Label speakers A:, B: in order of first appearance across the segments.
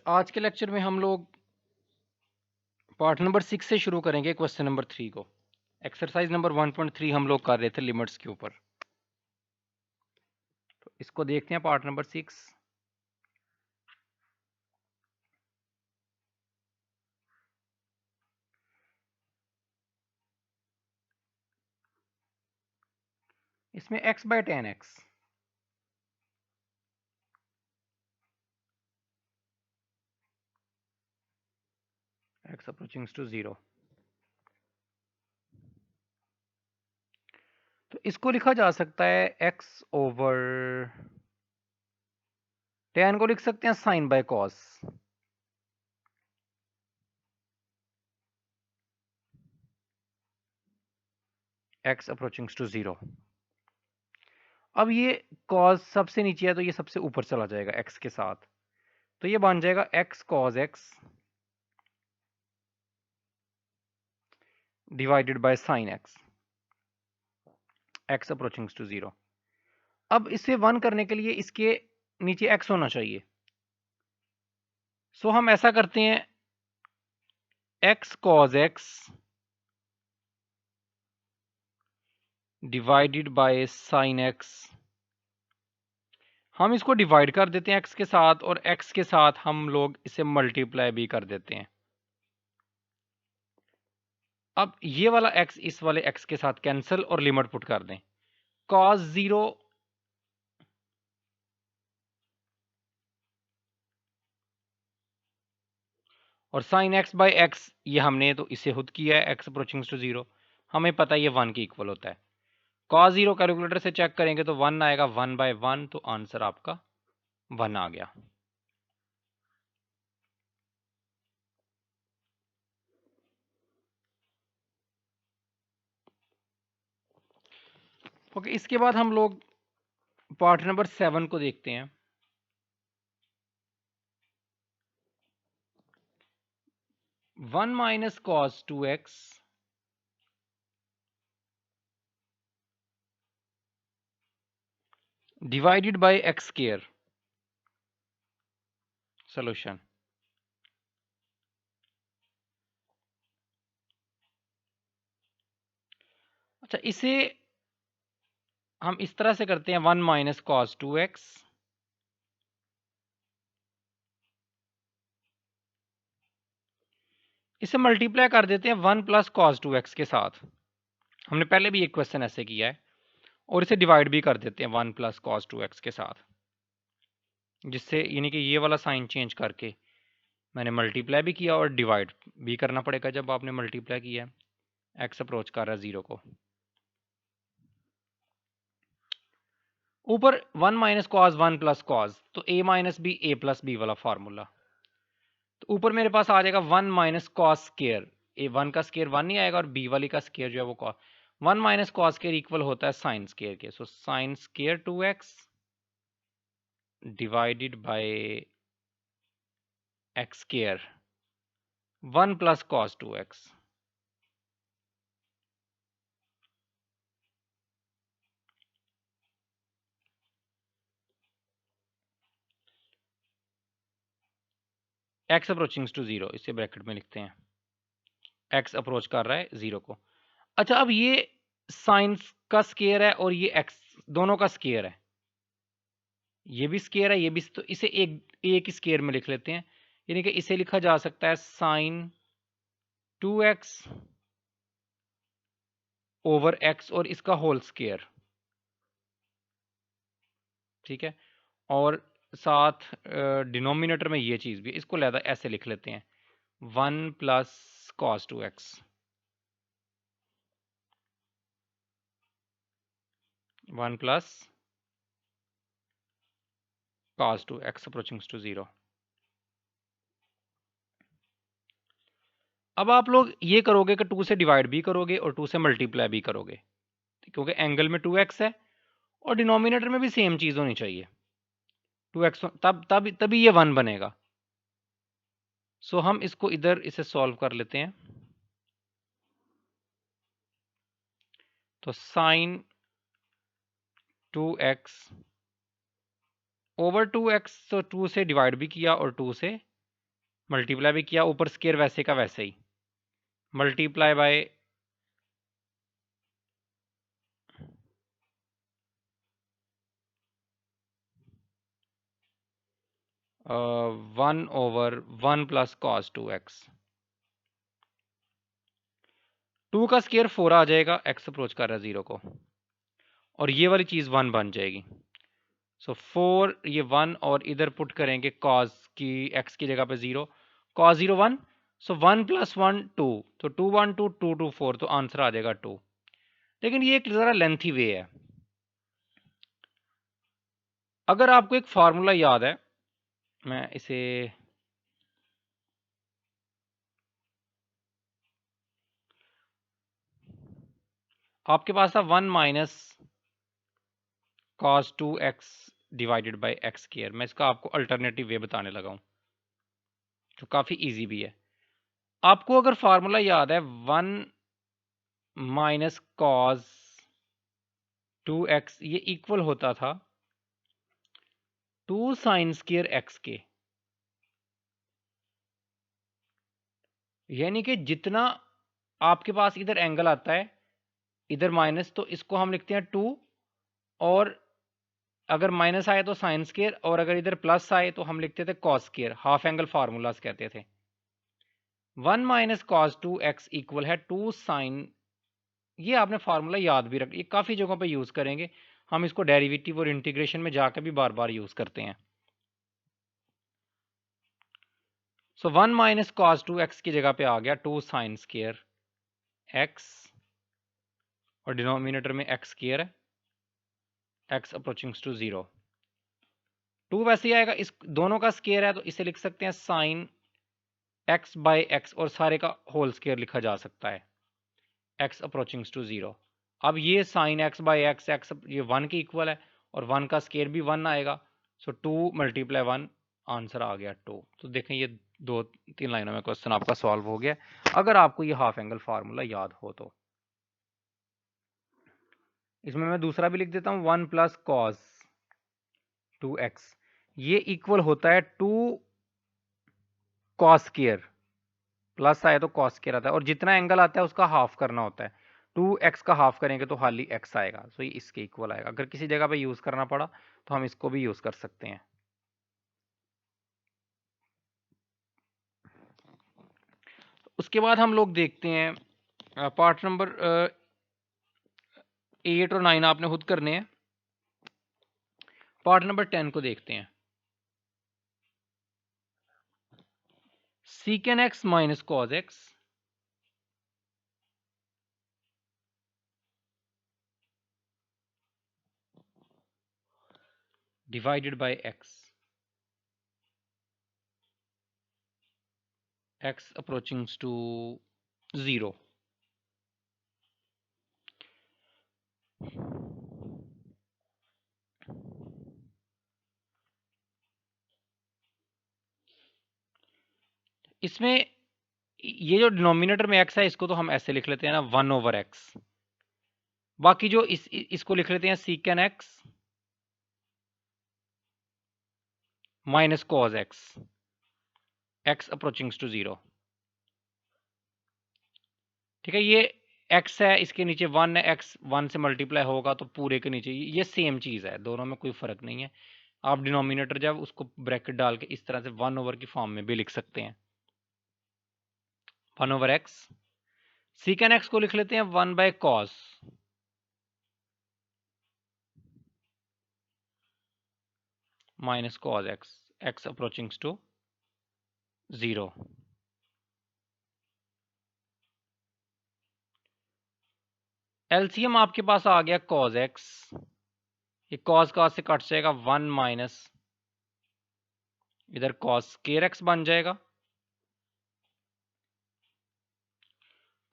A: आज के लेक्चर में हम लोग पार्ट नंबर 6 से शुरू करेंगे क्वेश्चन नंबर 3 को। एक्सरसाइज नंबर 1.3 हम लोग कर रहे थे लिमिट्स के ऊपर, तो इसको देखते हैं पार्ट नंबर 6। इसमें x by 10x x approaching to 0, तो इसको लिखा जा सकता है x ओवर 10 को लिख सकते हैं sine by cos, x approaching to 0। अब ये कॉस सबसे नीचे है तो ये सबसे ऊपर चला जाएगा x के साथ, तो ये बन जाएगा x cos x divided by sine x, x approaching to 0। अब इसे 1 करने के लिए इसके नीचे x होना चाहिए। सो हम ऐसा करते हैं x cos x divided by sine x, हम इसको डिवाइड कर देते हैं x के साथ और x के साथ हम लोग इसे मल्टीप्लाई भी कर देते हैं। अब ये वाला x इस वाले x के साथ कैंसिल और लिमिट पुट कर दें। cos 0 और साइन x बाय x ये हमने तो इसे खुद किया है, x अप्रोचिंग टू 0, हमें पता है ये 1 के इक्वल होता है। cos 0 कैलकुलेटर से चेक करेंगे तो 1 आएगा, 1 बाय 1, तो आंसर आपका 1 आ गया। ओके, इसके बाद हम लोग पार्ट नंबर 7 को देखते हैं। 1 minus cos 2x divided by x square solution. अच्छा, इसे हम इस तरह से करते हैं 1 माइनस cos 2x इसे मल्टीप्लाई कर देते हैं 1 प्लस cos 2x के साथ। हमने पहले भी एक क्वेश्चन ऐसे किया है, और इसे डिवाइड भी कर देते हैं 1 प्लस cos 2x के साथ, जिससे यानी कि ये वाला साइन चेंज करके मैंने मल्टीप्लाई भी किया और डिवाइड भी करना पड़ेगा जब आपने मल्टीप्लाई किया है। x अप्रोच कर रहा है 0 को। ऊपर 1 माइनस कॉस 1 प्लस कॉस, तो a minus B A plus B वाला फार्मूला। तो ऊपर मेरे पास आ जाएगा 1 माइनस कॉस स्केयर, ए 1 का स्केयर 1 नहीं आएगा और b वाली का स्केयर जो है वो cos 1 minus cos square equal होता है साइन स्केयर के। So sine square 2x divided by x square 1 plus cos 2x। x approaching to 0, इसे ब्रैकेट में लिखते हैं, x अप्रोच कर रहा है 0 को। अच्छा, अब ये साइन का स्केयर है और ये x दोनों का स्केयर है, ये भी स्केयर है ये भी, तो इसे एक स्केयर में लिख लेते हैं, यानी कि इसे लिखा जा सकता है साइन 2x ओवर x और इसका होल स्केयर, ठीक है। और साथ डिनोमिनेटर में ये चीज भी, इसको लेता ऐसे लिख लेते हैं 1 plus cos 2x 1 plus cos 2x approaching to 0। अब आप लोग ये करोगे कि 2 से डिवाइड भी करोगे और 2 से मल्टीप्लाई भी करोगे, क्योंकि एंगल में 2x है और डिनोमिनेटर में भी सेम चीज होनी चाहिए 2x, तभी ये 1 बनेगा। सो हम इसको इधर इसे सॉल्व कर लेते हैं, तो साइन 2x ओवर 2x, तो 2 से डिवाइड भी किया और 2 से मल्टीप्लाई भी किया, ऊपर स्केयर वैसे का वैसे ही, multiply by 1/1 plus cos 2x। 2 का स्केयर 4 आ जाएगा, x अप्रोच कर रहा है 0 को, और ये वाली चीज़ 1 बन जाएगी। सो 4 ये 1, और इधर पुट करेंगे कॉस की x की जगह पे 0, कॉस 0 1, सो 1 + 1 2, तो 2 1 2 2 2 4, तो आंसर आ जाएगा 2। लेकिन ये एक ज़रा लेंथी वे है। अगर आपको एक फार्मूला याद है, मैं इसे आपके पास था 1 minus cos 2x divided by x square. मैं इसका आपको अल्टरनेटिव वे बताने लगा हूँ, जो काफ़ी इजी भी है। आपको अगर फार्मूला याद है 1 माइनस cos 2x, ये इक्वल होता था 2 साइन स्क्वायर x के। यानी कि जितना आपके पास इधर एंगल आता है, इधर माइनस, तो इसको हम लिखते हैं 2, और अगर माइनस आए तो साइन स्क्वायर, और अगर इधर प्लस आए तो हम लिखते थे cos square. Half angle formulas कहते थे। 1 माइनस कॉस 2x इक्वल है 2 साइन, ये आपने फार्मूला याद भी रख, ये काफ़ी जगहों पे यूज़ करेंगे हम इसको, डेरिवेटिव और इंटीग्रेशन में जाकर भी बार बार यूज़ करते हैं। सो 1 माइनस कॉस 2x की जगह पे आ गया 2 साइन स्क्वायर x, और डिनोमिनेटर में x स्क्वायर है, x अप्रोचिंग्स टू 0। 2 वैसे ही आएगा, इस दोनों का स्क्वायर है तो इसे लिख सकते हैं साइन x बाई x, और सारे का होल स्क्वायर लिखा जा सकता है, x अप्रोचिंग्स टू 0। अब ये साइन x बाई x, ये 1 के इक्वल है, और 1 का स्क्वायर भी 1 आएगा, सो 2 × 1, आंसर आ गया 2। तो देखें ये 2-3 लाइनों में क्वेश्चन आपका सॉल्व हो गया, अगर आपको ये हाफ एंगल फार्मूला याद हो तो। इसमें मैं दूसरा भी लिख देता हूँ, 1 प्लस कॉस 2x, ये इक्वल होता है 2 कॉस स्क्वायर, प्लस आए तो कॉस स्क्वायर आता है, और जितना एंगल आता है उसका हाफ करना होता है। 2x का हाफ करेंगे तो खाली x आएगा, सो ये इसके इक्वल आएगा। अगर किसी जगह पे यूज़ करना पड़ा तो हम इसको भी यूज़ कर सकते हैं। उसके बाद हम लोग देखते हैं पार्ट नंबर 8 और 9 आपने खुद करने हैं। पार्ट नंबर 10 को देखते हैं। Secant x minus cos x divided by x approaching to 0। इसमें ये जो डिनोमिनेटर में x है, इसको तो हम ऐसे लिख लेते हैं ना, 1/x। बाकी जो इसको लिख लेते हैं secant x minus cos x approaching to 0। ठीक है, ये x है, इसके नीचे 1 है, x 1 से मल्टीप्लाई होगा तो पूरे के नीचे ये सेम चीज़ है, दोनों में कोई फ़र्क नहीं है। आप डिनोमिनेटर जब उसको ब्रैकेट डाल के इस तरह से 1/, की फॉर्म में भी लिख सकते हैं, 1/x। सीकेन x को लिख लेते हैं 1/cos minus cos x approaching to 0। LCM आपके पास आ गया cos x, ये cos का से कट जाएगा 1 माइनस, इधर cos स्क्वायर x बन जाएगा,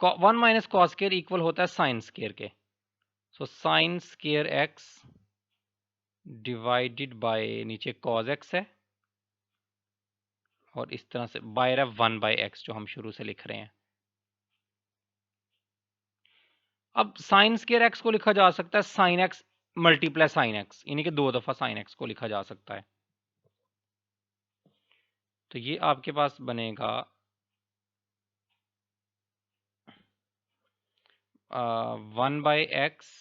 A: 1 माइनस cos स्क्वायर इक्वल होता है साइन स्क्वायर के, so sine square x divided bye नीचे cos x है, और इस तरह से बाय 1/x जो हम शुरू से लिख रहे हैं। अब साइन स्क्वायर x को लिखा जा सकता है sine x multiply sine x, यानी कि 2 दफा साइन x को लिखा जा सकता है। तो ये आपके पास बनेगा 1/x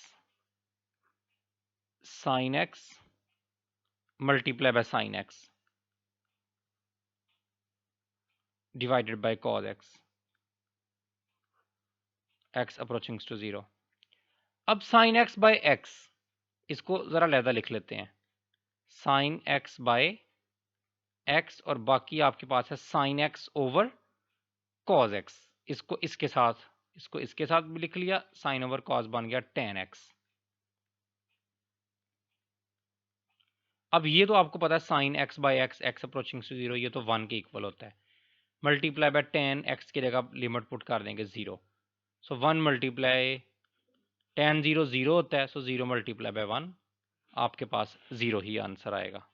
A: sin x multiply by sin x divided by cos x, x approaching to 0। अब sin x बाय x इसको जरा लहदा लिख लेते हैं, sin x बाय x और बाकी आपके पास है sin x over cos x। इसको इसके साथ भी लिख लिया, sin ओवर cos बन गया tan x। अब ये तो आपको पता है sin x by x, x approaching to 0, ये तो 1 के इक्वल होता है। मल्टीप्लाई बाय tan x की जगह लिमिट पुट कर देंगे 0। सो 1 मल्टीप्लाई tan 0 0 होता है, सो 0 मल्टीप्लाई बाय 1, आपके पास 0 ही आंसर आएगा।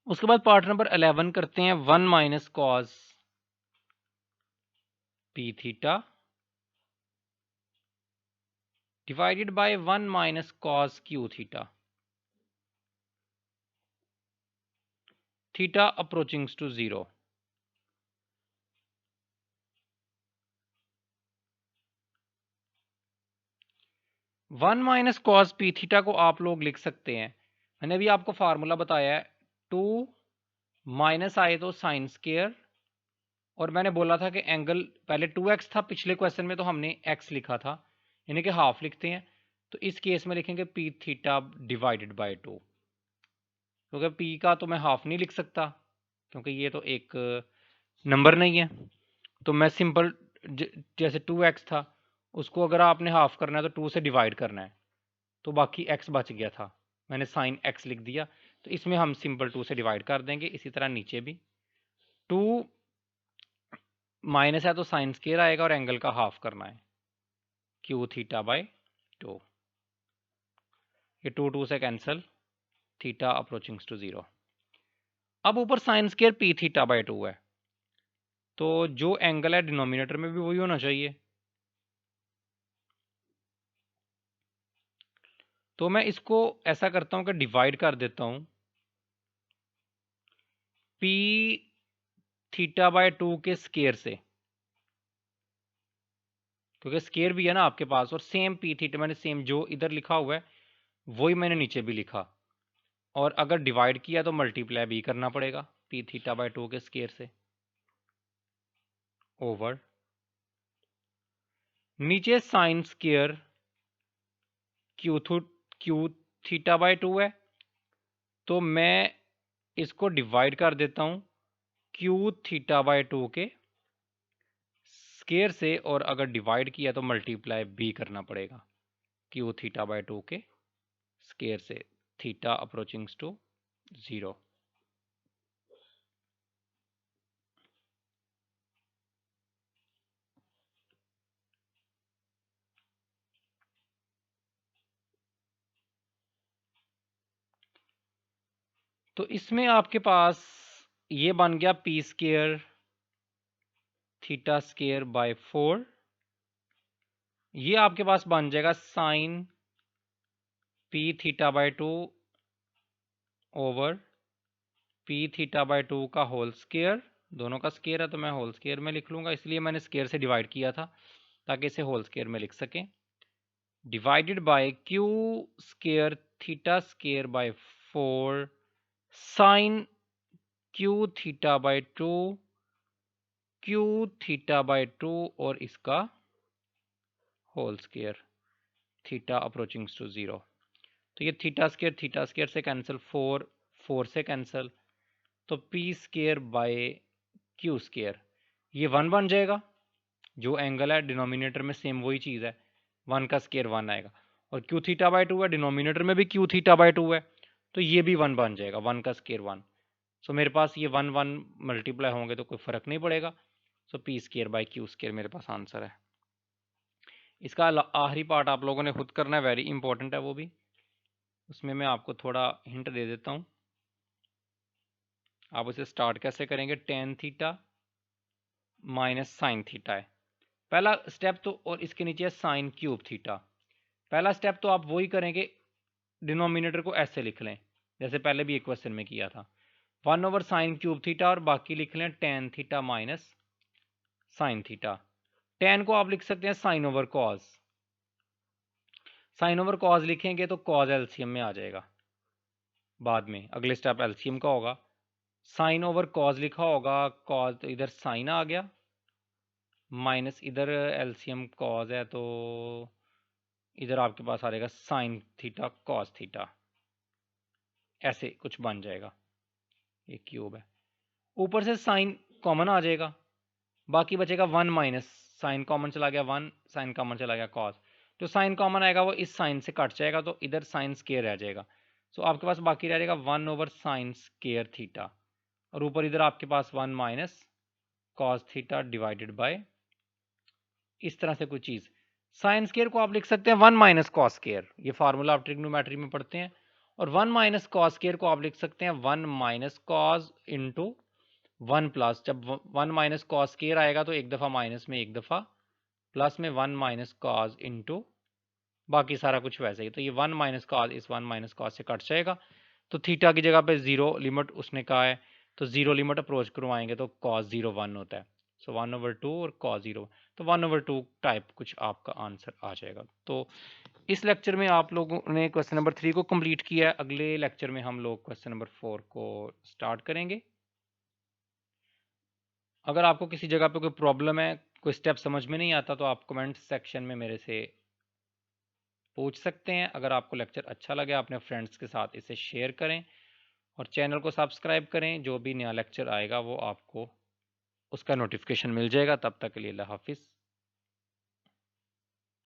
A: उसके बाद पार्ट नंबर 11 करते हैं, 1 minus cos P theta divided by 1 minus cos Q theta, theta approaching to 0। One minus cos P theta को आप लोग लिख सकते हैं, मैंने अभी आपको फार्मूला बताया है, 2 माइनस आए तो साइन स्केयर, और मैंने बोला था कि एंगल पहले 2x था, पिछले क्वेश्चन में तो हमने x लिखा था, यानी कि हाफ लिखते हैं, तो इस केस में लिखेंगे पी थीटा डिवाइडेड बाय 2, क्योंकि p का तो मैं हाफ नहीं लिख सकता क्योंकि ये तो एक नंबर नहीं है। तो मैं सिंपल जैसे 2x था, उसको अगर आपने हाफ करना है तो 2 से डिवाइड करना है, तो बाकी x बच गया था, मैंने साइन x लिख दिया, तो इसमें हम सिंपल 2 से डिवाइड कर देंगे। इसी तरह नीचे भी 2 माइनस है तो साइन स्केयर आएगा और एंगल का हाफ करना है, क्यू थीटा बाय 2, ये 2 से कैंसिल, थीटा अप्रोचिंग टू 0। अब ऊपर sine square P theta by 2 है, तो जो एंगल है डिनोमिनेटर में भी वही होना चाहिए, तो मैं इसको ऐसा करता हूं कि डिवाइड कर देता हूं पी थीटा बाय 2 के स्केयर से, क्योंकि स्केयर भी है ना आपके पास, और सेम पी थीटा मैंने सेम जो इधर लिखा हुआ है वही मैंने नीचे भी लिखा, और अगर डिवाइड किया तो मल्टीप्लाई भी करना पड़ेगा पी थीटा बाय 2 के स्केयर से, ओवर नीचे sine square Q theta by 2 है, तो मैं इसको डिवाइड कर देता हूं क्यू थीटा बाय 2 के स्केयर से, और अगर डिवाइड किया तो मल्टीप्लाई भी करना पड़ेगा क्यू थीटा बाय 2 के स्केयर से, थीटा अप्रोचिंग टू 0। तो इसमें आपके पास ये बन गया P square theta square by 4, ये आपके पास बन जाएगा sine P theta by 2 over P theta by 2 का होल स्केयर, दोनों का स्केयर है तो मैं होल स्केयर में लिख लूंगा, इसलिए मैंने स्केयर से डिवाइड किया था ताकि इसे होल स्केयर में लिख सकें, divided by Q square theta square by 4 sine Q theta by 2 Q theta by 2 और इसका whole square, theta approaching to 0। तो ये थीटा स्केयर से कैंसिल, 4 से कैंसिल, तो P square by Q square, ये 1 बन जाएगा, जो एंगल है डिनोमिनेटर में सेम वही चीज़ है, 1 का स्केयर 1 आएगा, और क्यू थीटा बाय 2 है, डिनोमिनेटर में भी क्यू थीटा बाय 2 है, तो ये भी 1 बन जाएगा, 1 का स्केयर 1। सो मेरे पास ये 1 1 मल्टीप्लाई होंगे तो कोई फ़र्क नहीं पड़ेगा, so P square by Q square मेरे पास आंसर है। इसका आखिरी पार्ट आप लोगों ने खुद करना है, वेरी इंपॉर्टेंट है वो भी, उसमें मैं आपको थोड़ा हिंट दे देता हूँ। आप उसे स्टार्ट कैसे करेंगे, ten theta minus sine theta है पहला स्टेप तो, और इसके नीचे है साइन क्यूब थीटा। पहला स्टेप तो आप वही करेंगे, डिनोमिनेटर को ऐसे लिख लें जैसे पहले भी एक क्वेश्चन में किया था, 1 ओवर साइन क्यूब थीटा, और बाकी लिख लें tan theta minus sine theta. Tan को आप लिख सकते हैं sine over cos, sine over cos लिखेंगे तो कॉज एलसीएम में आ जाएगा, बाद में अगले स्टेप एलसीएम का होगा। साइन ओवर कॉज लिखा होगा, कॉज तो इधर साइन आ गया, माइनस इधर एलसीएम कॉज है तो इधर आपके पास आ जाएगा साइन थीटा कॉस थीटा, ऐसे कुछ बन जाएगा, ये क्यूब है। ऊपर से साइन कॉमन आ जाएगा, बाकी बचेगा वन माइनस, साइन कॉमन चला गया वन, साइन कॉमन चला गया कॉस, तो साइन कॉमन आएगा वो इस साइन से कट जाएगा, तो इधर साइन स्केयर रह जाएगा। सो आपके पास बाकी रह जाएगा 1 ओवर साइन स्केयर थीटा, और ऊपर इधर आपके पास 1 minus cos theta divided bye इस तरह से कोई चीज़। साइन स्केयर को आप लिख सकते हैं 1 माइनस कॉस स्केयर, ये फार्मूला आप ट्रिग्नोमेट्री में पढ़ते हैं। और 1 माइनस कॉस स्केयर को आप लिख सकते हैं 1 माइनस कॉस इंटू 1 प्लस, जब 1 माइनस कॉस स्केयर आएगा तो एक दफ़ा माइनस में एक दफ़ा प्लस में 1 माइनस कॉस इंटू बाकी सारा कुछ वैसे ही, तो ये 1 माइनस कॉस इस 1 माइनस कॉस से कट जाएगा, तो थीटा की जगह पे जीरो लिमिट उसने कहा है, तो जीरो लिमिट अप्रोच करवाएंगे तो कॉस 0 1 होता है, सो 1/2 और कॉस 0, तो 1/2 टाइप कुछ आपका आंसर आ जाएगा। तो इस लेक्चर में आप लोगों ने क्वेश्चन नंबर 3 को कंप्लीट किया है, अगले लेक्चर में हम लोग क्वेश्चन नंबर 4 को स्टार्ट करेंगे। अगर आपको किसी जगह पे कोई प्रॉब्लम है, कोई स्टेप समझ में नहीं आता, तो आप कमेंट सेक्शन में मेरे से पूछ सकते हैं। अगर आपको लेक्चर अच्छा लगे, अपने फ्रेंड्स के साथ इसे शेयर करें और चैनल को सब्सक्राइब करें, जो भी नया लेक्चर आएगा वो आपको उसका नोटिफिकेशन मिल जाएगा। तब तक के लिए अल्लाह हाफिज़।